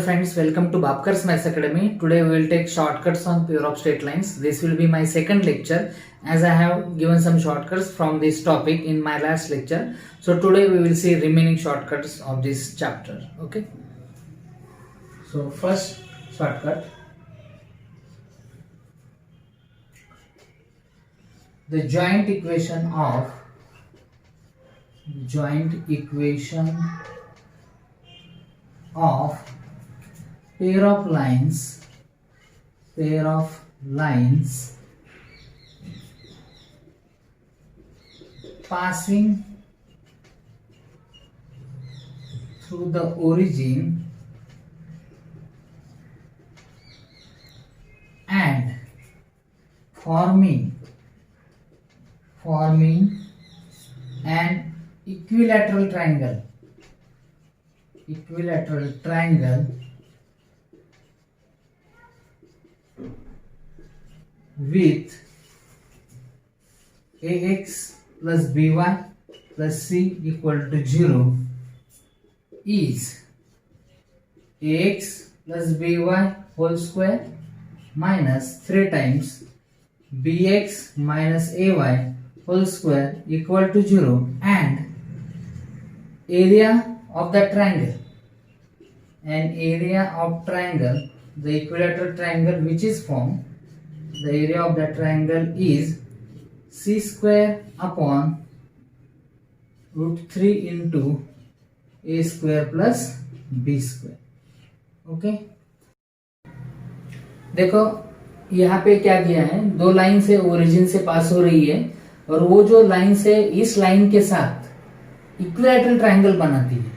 friends, welcome to Bapkar's Maths Academy. Today we will take shortcuts on pure of straight lines. This will be my second lecture as I have given some shortcuts from this topic in my last lecture. So today we will see remaining shortcuts of this chapter. Okay. So first shortcut. The joint equation of pair of lines passing through the origin and forming an equilateral triangle with ax plus by plus c equal to 0 is ax plus by whole square minus 3 times bx minus ay whole square equal to 0 and area of the triangle, the equilateral triangle which is formed, the area of the triangle is c square upon root 3 into a square plus b square. Okay देखो यहाँ पे क्या किया है, दो line से origin से पास हो रही है और वो जो लाइन से इस लाइन के साथ इक्विलैटरल ट्रायंगल बनाती है,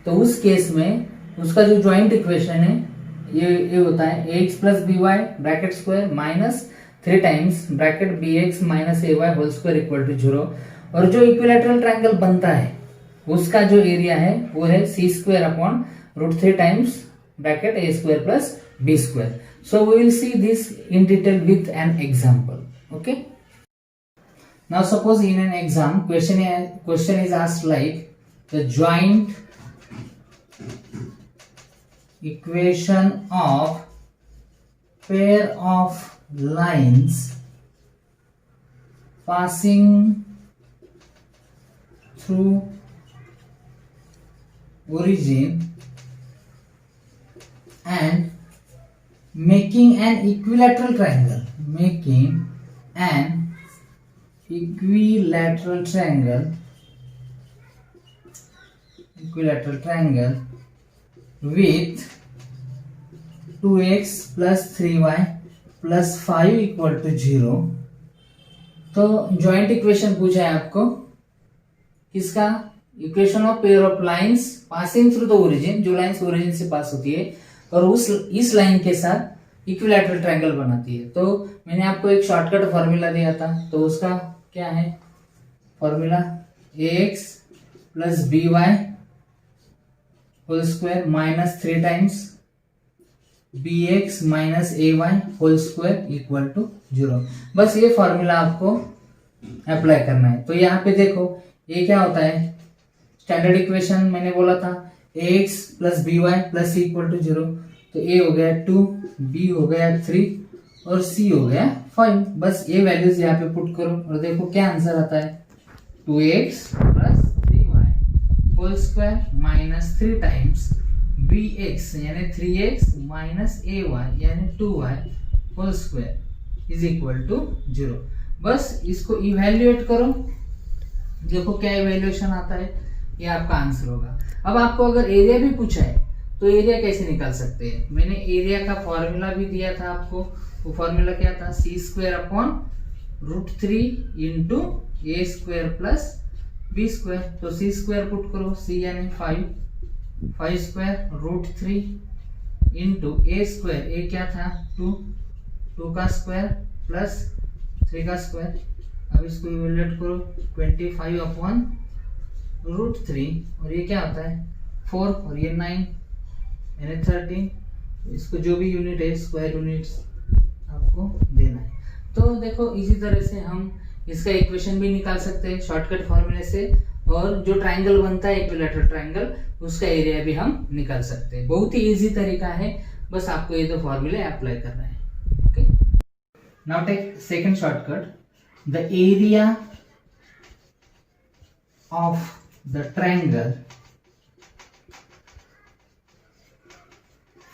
तो उस केस में उसका जो जॉइंट इक्वेशन है ये होता है ax plus B Y bracket square minus 3 times bracket bx minus ay whole square equal to 0 और जो इक्विलैटरल ट्रायंगल बनता है उसका जो एरिया है वो है c square upon root 3 times bracket a square plus b square. So we will see this in detail with an example. Okay. Now suppose in an exam question is asked like the joint equation of pair of lines passing through origin and making an equilateral triangle with 2x plus 3y plus 5 equal to 0. तो joint equation पूछा है आपको किसका, equation of pair of lines passing through the origin, जो lines origin से पास होती है और इस लाइन के साथ इक्विलैटरल ट्रायंगल बनाती है. तो मैंने आपको एक शॉर्टकट फॉर्मूला दिया था, तो उसका क्या है formula, ax plus B Y whole square minus 3 times bx minus A Y whole square equal to 0. बस ये फॉर्मूला आपको अप्लाई करना है. तो यहाँ पे देखो ये क्या होता है, स्टैंडर्ड इक्वेशन मैंने बोला था ax plus B Y plus C equal to 0. तो a हो गया 2, b हो गया 3 और c हो गया 5. बस ये वैल्यूज यहाँ पे पुट करो और देखो क्या आंसर आता है, 2x plus 3y whole square minus 3 times bx यानी 3x माइनस ay यानी 2y whole square is equal to 0. बस इसको इवैल्यूएट करो, देखो क्या इवैल्यूएशन आता है, ये आपका आंसर होगा. अब आपको अगर एरिया भी पूछा है तो एरिया कैसे निकाल सकते हैं, मैंने एरिया का फॉर्मूला भी दिया था आपको. वो फॉर्मूला क्या था, सी स्क्वायर अपॉन रूट 3 इंटू ए स्क्वायर प्लस बी स्क्वायर. तो सी स्क्वायर पुट करो, सी यानी 5 स्क्वायर रूट 3 इंटू ए स्क्वायर, ए क्या था 2 का स्क्वायर प्लस 3 का स्क्वायर. अब इसको इवैल्यूएट करो, 25 अपॉन रूट 3 और ये क्या होता है 4 और ये 9 यानी 13. इसको जो भी यूनिट है स्क्वायर यूनिट्स आपको देना है. तो देखो इसी तरह से हम इसका इक्वेशन भी निकाल सकते हैं शॉर्टकट फॉर्मूले से और जो ट्राइंगल बनता है इक्विलैटरल ट्राइंगल, उसका एरिया भी हम निकाल सकते हैं। बहुत ही इजी तरीका है, बस आपको ये दो फॉर्मूले अप्लाई करना है। Okay, now take second shortcut, the area of the triangle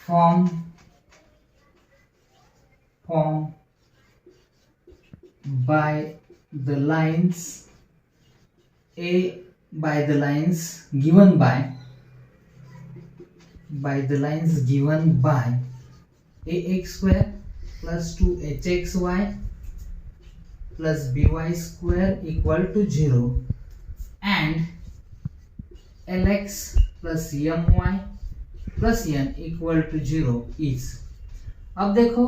formed by the lines given by ax square plus 2hxy plus by square equal to 0 and lx plus my plus n equal to 0 is. अब देखो,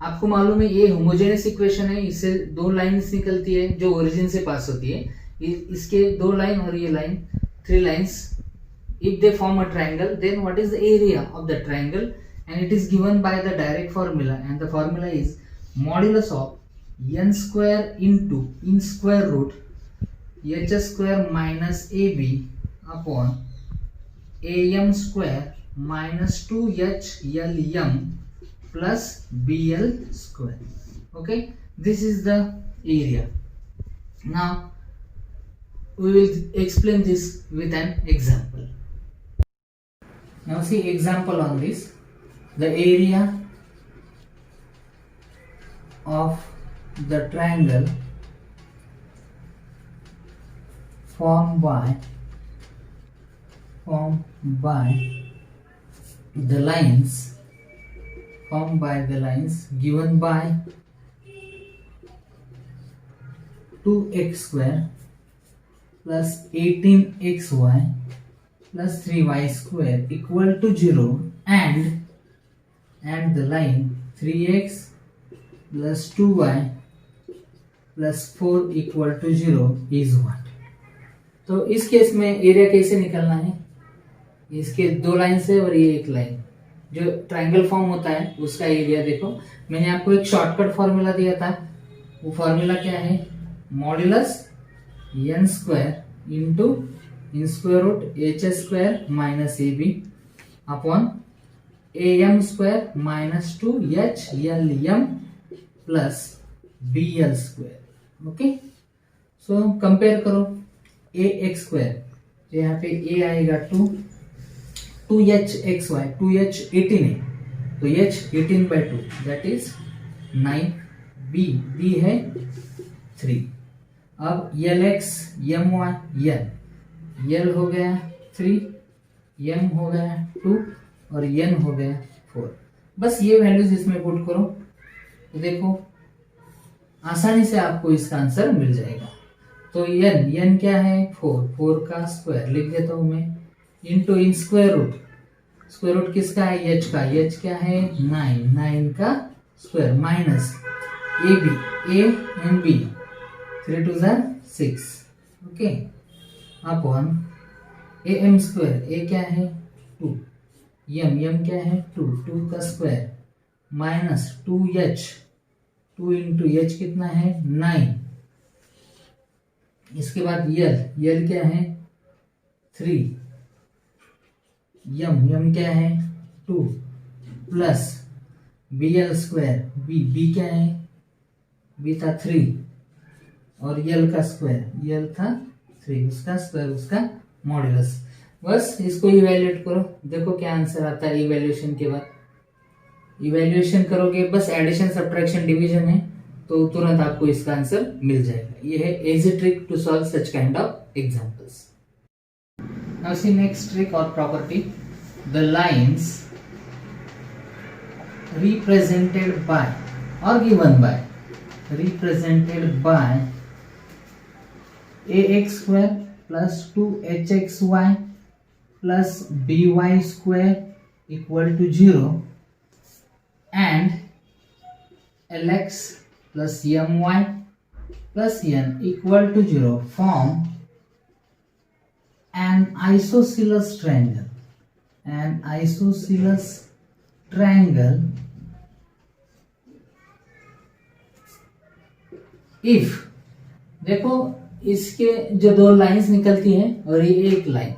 आपको मालूम है ये homogeneous equation है, इससे दो lines निकलती है जो ओरिजिन से पास होती है। इसके दो लाइन और ये line, 3 lines, if they form a triangle then what is the area of the triangle, and it is given by the direct formula, and the formula is modulus of n square into in square root h square minus ab upon am square minus 2HLM plus BL square. Okay, this is the area. Now we will explain this with an example. Now see example on this. The area of the triangle formed by the lines given by 2x square plus 18xy plus 3y square equal to 0 and the line 3x plus 2y plus 4 equal to 0 is what? तो इस case में area कैसे निकालना है? इसके दो line से और ये एक लाइन, जो ट्राइंगल फॉर्म होता है उसका एरिया देखो। मैंने आपको एक शॉर्टकट फॉर्मूला दिया था, वो फॉर्मूला क्या है? Modulus n square into in square root H square minus A B upon am square minus 2HLM plus BL square. Okay, so compare करो ax स्क्वायर, तो यहाँ पे a आएगा 2hxy, 2h 18 है तो h 18/2 दैट इज 9, b है 3। अब lx my l हो गया 3, m हो गया 2 और n हो गया 4। बस ये वैल्यूज इसमें पुट करो तो देखो आसानी से आपको इसका आंसर मिल जाएगा। तो n क्या है? 4 का स्क्वायर लिख देता हूं मैं, इंटू इन स्क्वायर रूट किसका है? h का, h क्या है? 9 का square minus a and b 3 2 6, okay, upon am square, a क्या है? 2, m क्या है? 2 का square minus 2h, 2 into h कितना है? 9। इसके बाद यल क्या है? 3, यम क्या है? 2 प्लस bl स्क्वायर, b क्या है? b था 3 और यल का स्क्वायर, यल था 3, उसका स्क्वायर, उसका मॉड्यूलस। बस इसको इवैल्यूएट करो, देखो क्या आंसर आता है। इवैल्यूएशन के बाद इवैल्यूएशन करोगे, बस एडिशन सब्ट्रैक्शन डिवीजन है तो तुरंत आपको इसका आंसर मिल जाएगा। ये है easy trick to solve such kind of examples. Now see next trick और property, the lines represented by or given by ax square plus 2hxy plus by square equal to 0 and lx plus my plus n equal to 0 form an isosceles triangle if, देखो इसके जो दो lines निकलती हैं और ये एक line,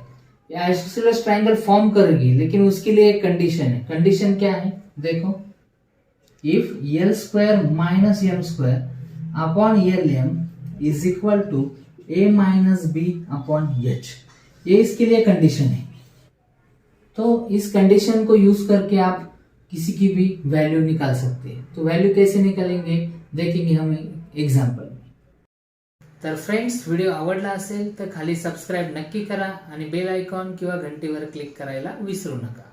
ये आइसोसेलेस ट्रायंगल फॉर्म करेगी, लेकिन उसके लिए एक कंडीशन है। कंडीशन क्या है देखो, if L square minus M square upon L M is equal to A minus B upon H, ये इसके लिए कंडीशन है। तो इस कंडीशन को यूज करके आप किसी की भी वैल्यू निकाल सकते हैं। तो वैल्यू कैसे निकालेंगे देखेंगे हम एक्झाम्पल में. तर फ्रेंड्स, व्हिडिओ आवडला असेल तर खाली सबस्क्राइब नक्की करा आणि बेल आयकॉन किंवा घंटीवर क्लिक करायला विसरू नका.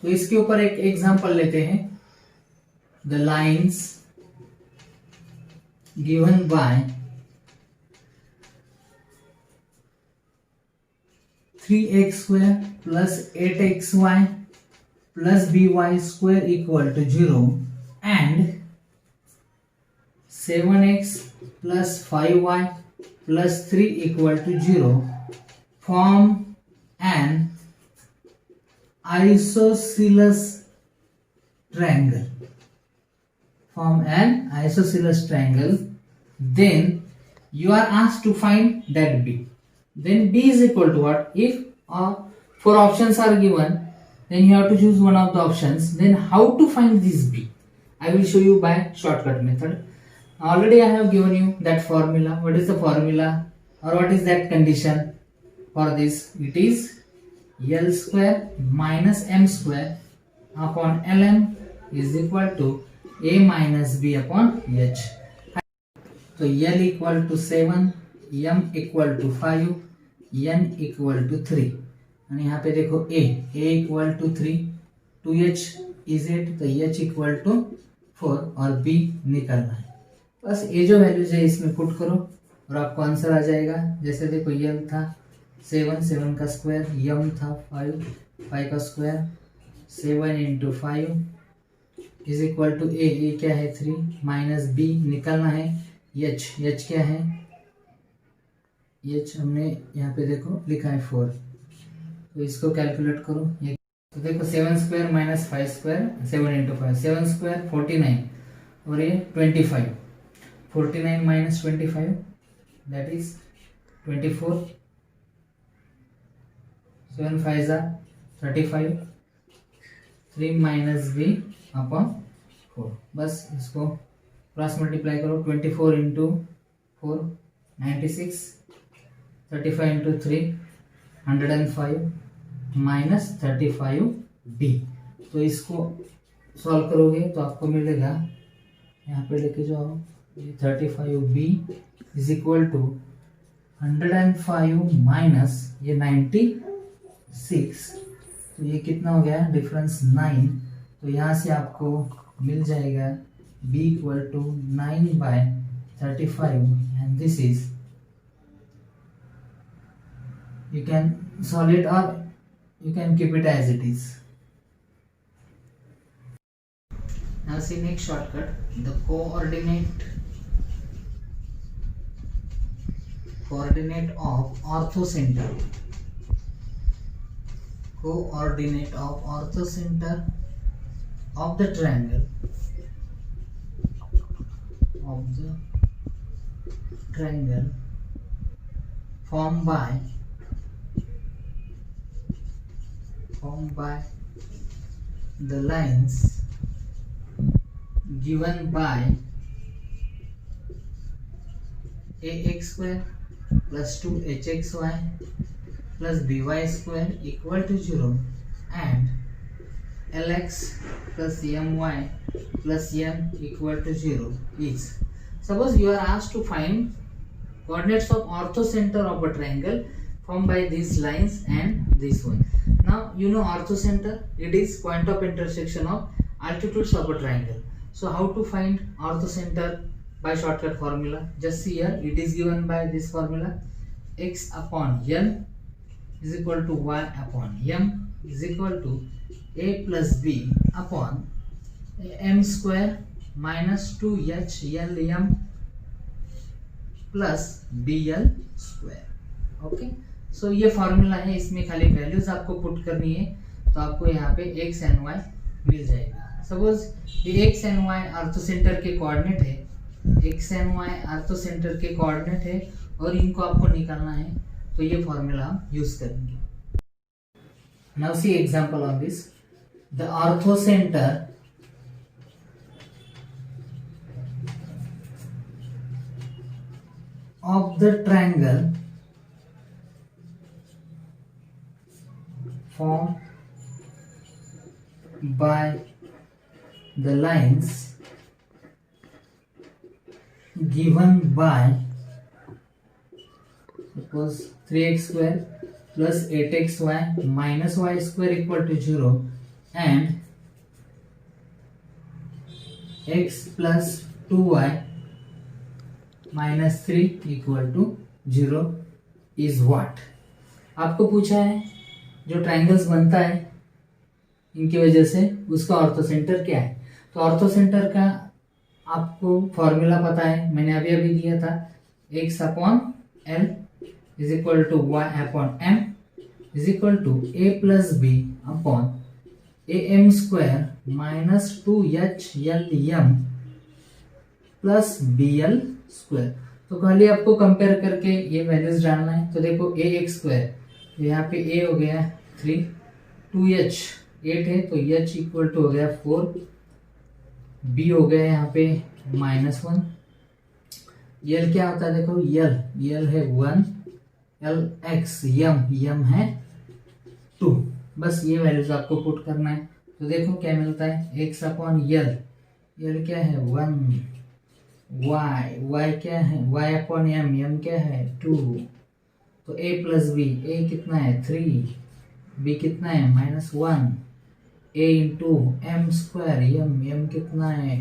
तो इसके ऊपर एक एग्जांपल लेते हैं. The lines given by 3x square plus 8xy plus by square equal to 0 and 7x plus 5y plus 3 equal to 0 form an isosceles triangle. Form an isosceles triangle. Then you are asked to find that b. Then b is equal to what? If 4 options are given, then you have to choose one of the options. Then how to find this b? I will show you by shortcut method. Already I have given you that formula. What is the formula or what is that condition for this? It is L square minus m square upon Lm is equal to a minus b upon h. So L equal to 7, m equal to 5, n equal to 3. और यहाँ पे देखो a equal to 3, 2h is 8, तो h equal to 4 और b निकालना है. बस ये जो वैल्यूज है इसमें पुट करो और आपको आंसर आ जाएगा. जैसे देखो l था 7, 7 का स्क्वायर, m था 5, 5 का square, 7 into 5 is equal to a क्या है 3 माइनस b निकालना है. h क्या है, h हमने यहाँ पे देखो लिखा है 4, तो इसको कैलकुलेट करो. ये तो देखो 7 square minus 5 square, 7 into 5, 7 square 49 और ये 25, 49 minus 25 that is 24, 7 5 35, 3 minus b upon 4. बस इसको क्रॉस मल्टीप्लाई करो. 24 इंटू 4 96, 35 इंटू 3 105 माइनस 35b. तो इसको सॉल्व करोगे तो आपको मिलेगा, यहाँ पे लेके जाओ, 35b is equal to 105 minus ये 96, तो ये कितना हो गया डिफरेंस 9. तो यहाँ से आपको मिल जाएगा b equal to 9 by 35 and this is, you can solve it or you can keep it as it is. Now see next shortcut, the coordinate of orthocenter. Coordinate of orthocenter of the triangle formed by the lines given by ax square plus 2hxy plus by square equal to 0 and lx plus my plus m equal to 0 is. Suppose you are asked to find coordinates of orthocenter of a triangle formed by these lines and this one. Now you know orthocenter, it is point of intersection of altitudes of a triangle. So how to find orthocenter? By shortcut formula. Just see here, it is given by this formula, x upon n is equal to y upon m is equal to a plus b upon m square minus 2h lm plus bl square. Okay, so ये formula है, इसमें खाली values आपको put करनी है, तो आपको यहाँ पे x एंड y मिल जाएगा. सपोज ये x एंड y ऑर्थोसेंटर के कोऑर्डिनेट है, X and Y orthocentre के कोऑर्डिनेट है और इनको आपको निकालना है, तो ये फॉर्मूला हम यूज करेंगे। Now see example on this, the ortho centre of the triangle formed by the lines given by suppose 3x square plus 8xy minus y square equal to 0 and x plus 2y minus 3 equal to 0 is what. आपको पूछा है जो triangles बनता है इनकी वजह से उसका ऑर्थो सेंटर क्या है। तो ऑर्थो सेंटर का आपको फॉर्मूला पता है, मैंने अभी अभी दिया था, x upon L is equal to Y upon M is equal to A plus B upon A M square minus 2h L M plus B L square. तो खाली आपको कंपेयर करके ये वैल्यूज डालना है। तो देखो ए एक्स स्क्वायर, तो यहाँ पे ए हो गया 3, 2h 8 है तो h इक्वल टू हो गया 4, b हो गया यहाँ पे -1, यल क्या होता है देखो, यल है 1, एल एक्स यम है 2। बस ये वैल्यूज आपको पुट करना है। तो देखो क्या मिलता है, x अपॉन यल क्या है 1, y क्या है, y अपॉन m क्या है 2, तो a प्लस बी, a कितना है 3, b कितना है -1, a into M square m कितना है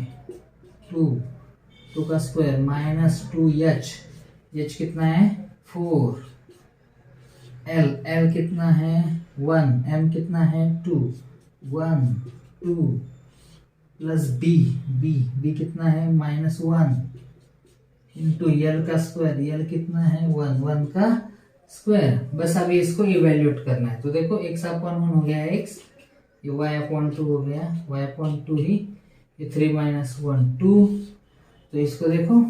2 का स्क्वायर माइनस 2h, h कितना है 4, l कितना है 1, m कितना है 2, 1 2 प्लस b कितना है -1 इंटू यल का स्क्वायर, यल कितना है 1 का स्क्वायर। बस अभी इसको इवेल्यूएट करना है। तो देखो x अपॉन 1 हो गया x, ये y अपॉन 2 हो गया y अपॉन 2 ही, ये 3 - 1 2, तो इसको देखो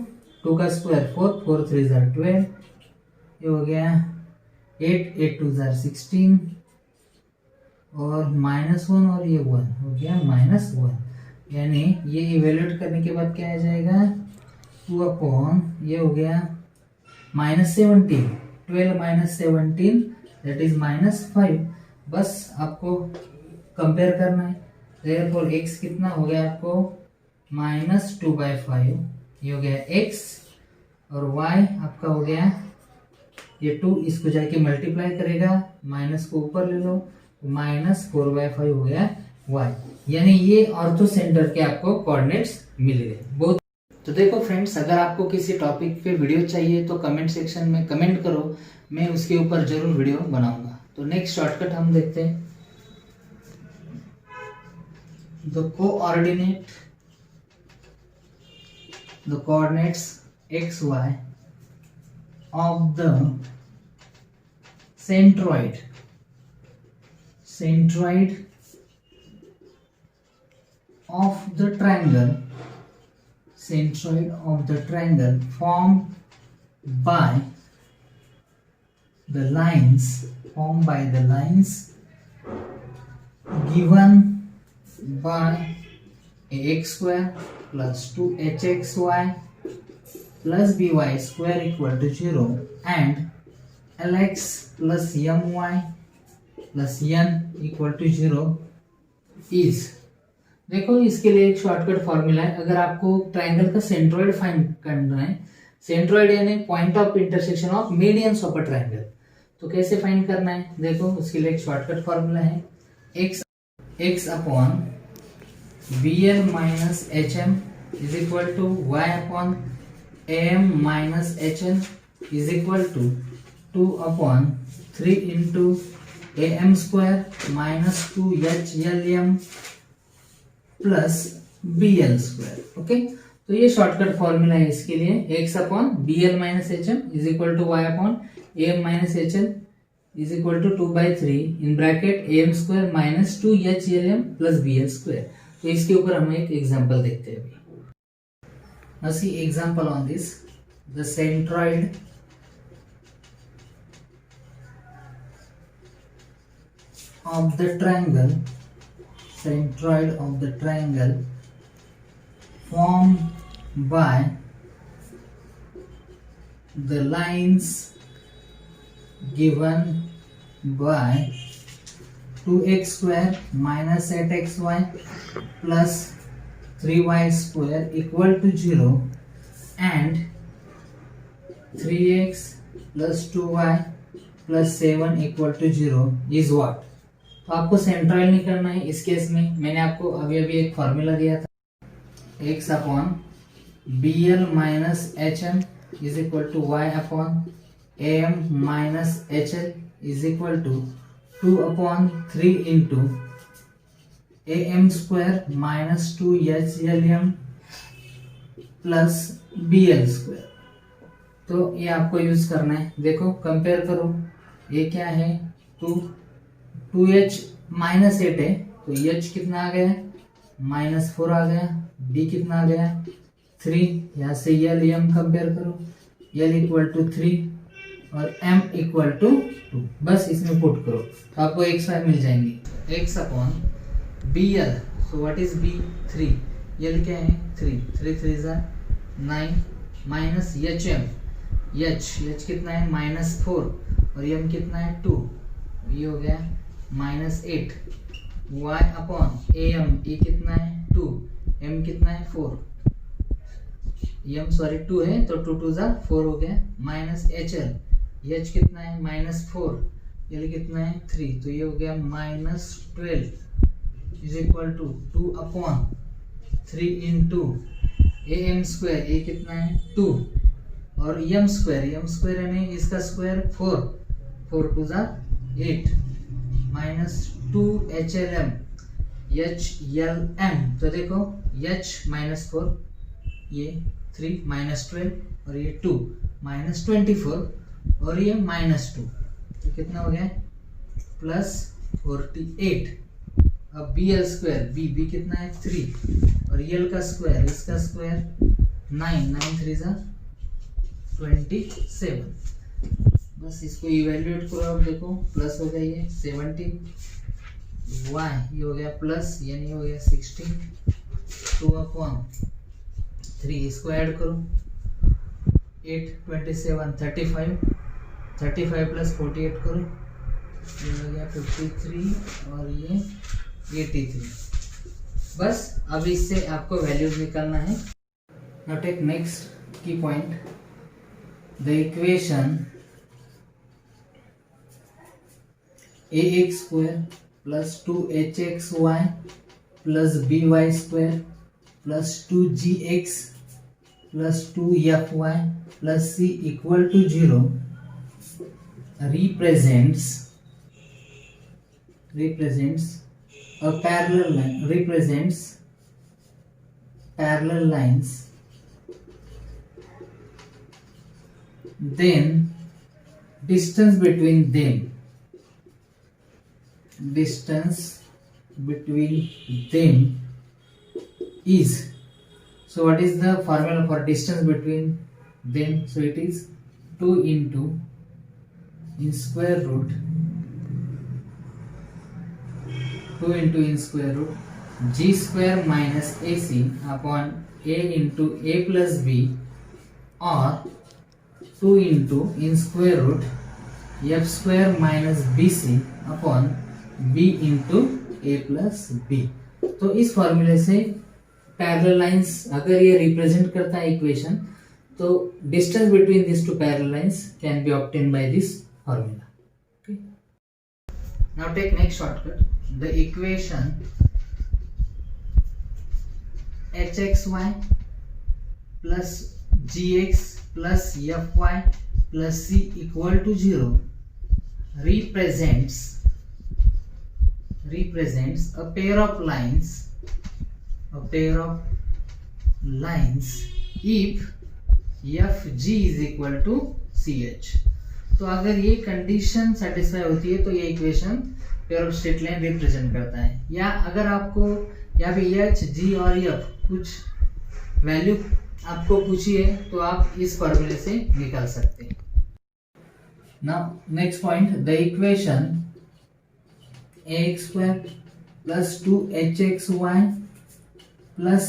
2 का स्क्वायर 4 3 = 12, ये हो गया 8 2 = 16 और -1 और ये 1 हो गया -1, यानी ये इवेल्यूएट करने के बाद क्या आ जाएगा 2 अपॉन ये हो गया -17, 12 - 17 दैट इज -5। बस आपको कंपेयर करना है। देयरफॉर x कितना हो गया आपको -2/5, ये हो गया x, और y आपका हो गया ये 2, इसको जाके मल्टीप्लाई करेगा, माइनस को ऊपर ले लो, -4/5 हो गया y। यानी ये ऑर्थो सेंटर के आपको कोऑर्डिनेट्स मिल गए। बहुत तो देखो फ्रेंड्स, अगर आपको किसी टॉपिक पे वीडियो चाहिए तो कमेंट सेक्शन में कमेंट करो, मैं उसके ऊपर जरूर वीडियो बनाऊंगा। तो नेक्स्ट शॉर्टकट हम देखते हैं। The coordinates x y of the centroid of the triangle formed by the lines given by ax square plus 2hxy plus by square equal to 0 and lx plus my plus n equal to 0 is। देखो इसके लिए एक shortcut formula है। अगर आपको triangle का centroid find करना है, सेंट्रोइड यानी point of intersection of medians of a triangle, तो कैसे फाइंड करना है देखो, उसके लिए एक शॉर्टकट फॉर्मूला है, x upon bl minus hm is equal to y upon am minus hn is equal to 2 upon 3 into am square minus 2hlm plus bl square. Okay, तो ये शॉर्टकट फॉर्मूला है इसके लिए, x upon bl minus hm is equal to y upon am minus hn is equal to 2/3 in bracket am square minus 2hlm plus bl square. तो इसके ऊपर हम एक एग्जांपल देखते हैं अभी। Now see example on this. The centroid of the triangle formed by the lines given by 2x square minus 8xy plus 3y square equal to 0 and 3x plus 2y plus 7 equal to 0 is what? तो आपको centroid निकालना है। इस case में मैंने आपको अभी एक फॉर्मूला दिया था, x upon bl minus hm is equal to y upon am minus hl is equal to 2 upon 3 into am square minus 2hlm plus bl square. तो ये आपको यूज करना है। देखो कंपेयर करो, ये क्या है 2h माइनस 8 है तो h कितना आ गया माइनस 4 आ गया, b कितना आ गया 3, यहाँ से l m कंपेयर करो, l इक्वल टू 3 और m इक्वल टू 2, बस इसमें पुट करो तो आपको x y मिल जाएंगे। x upon bl, so what is b 3, l क्या है 3 3 9 माइनस hm h कितना है माइनस 4 और m कितना है 2, ये हो गया माइनस 8, y अपॉन am ये कितना है 2, m कितना है 4, m सॉरी 2 है तो 2 2 जा 4 हो गया, माइनस hl h कितना है माइनस 4, l कितना है 3 तो ये हो गया minus 12 is equal to 2 upon 3 into am square ये कितना है 2 और m स्क्वायर यानी इसका स्क्वायर 4 2 जा 8 माइनस 2 HLM HLM, तो देखो h माइनस 4 ये 3 माइनस 12 और ये 2 माइनस 24 और ये माइनस 2 तो कितना हो गया प्लस 48। अब BL स्क्वायर B कितना है 3 और L का स्क्वायर इसका स्क्वायर 9 3 जा 27, बस इसको इवैल्यूएट करो। अब देखो प्लस हो गया ये 17 y ये हो गया प्लस यानी हो गया 16 2 अपॉन 3 इसको ऐड करो 8 27 35 प्लस 48 करो ये हो गया 53 और ये 83, बस अब इससे आपको वैल्यूज निकालना है। नाउ टेक नेक्स्ट की point, the equation ax square plus 2hxy plus by square plus 2gx plus 2fy plus c equal to 0 represents a parallel line, represents parallel lines, then distance between them is, so what is the formula for distance between them? So it is 2 into in square root g square minus ac upon a into a plus b or 2 into in square root f square minus bc upon b into a plus b। तो इस फॉर्मूले से parallel lines अगर ये represent करता है equation तो distance between this two parallel lines can be obtained by this formula. Okay, now take next shortcut, the equation hxy plus gx plus fy plus c equal to 0 represents a pair of lines if fg is equal to ch। तो अगर ये condition satisfy होती है तो ये equation pair of straight line represent करता है। या अगर आपको यहाँ पे h g और f कुछ वैल्यू आपको पूछिए तो आप इस फॉर्मूले से निकाल सकते हैं। Now next point, the equation ax square plus 2hxy plus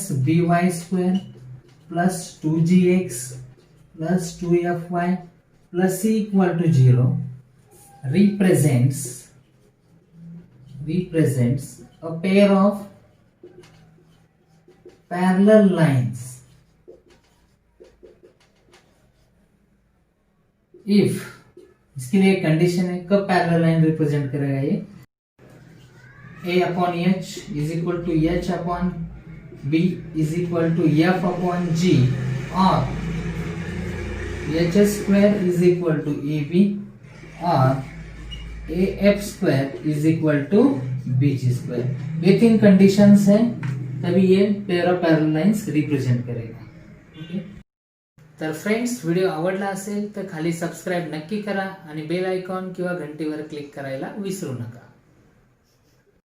by square plus 2gx plus 2fy plus c equal to 0 represents a pair of parallel lines if, इसके लिए कंडीशन है, कब पैरेलल लाइन रिप्रेजेंट करेगा ये, a upon h is equal to h upon b is equal to f upon g, or h square is equal to ab, or af square is equal to bg square. ये तीन conditions है, तभी ये pair of parallel lines represent करेगा. Okay, तर friends, video आवडला असेल तर खाली सबस्क्राईब नक्की करा आणि बेल आयकॉन किंवा घंटीवर क्लिक करायला विसरू नका.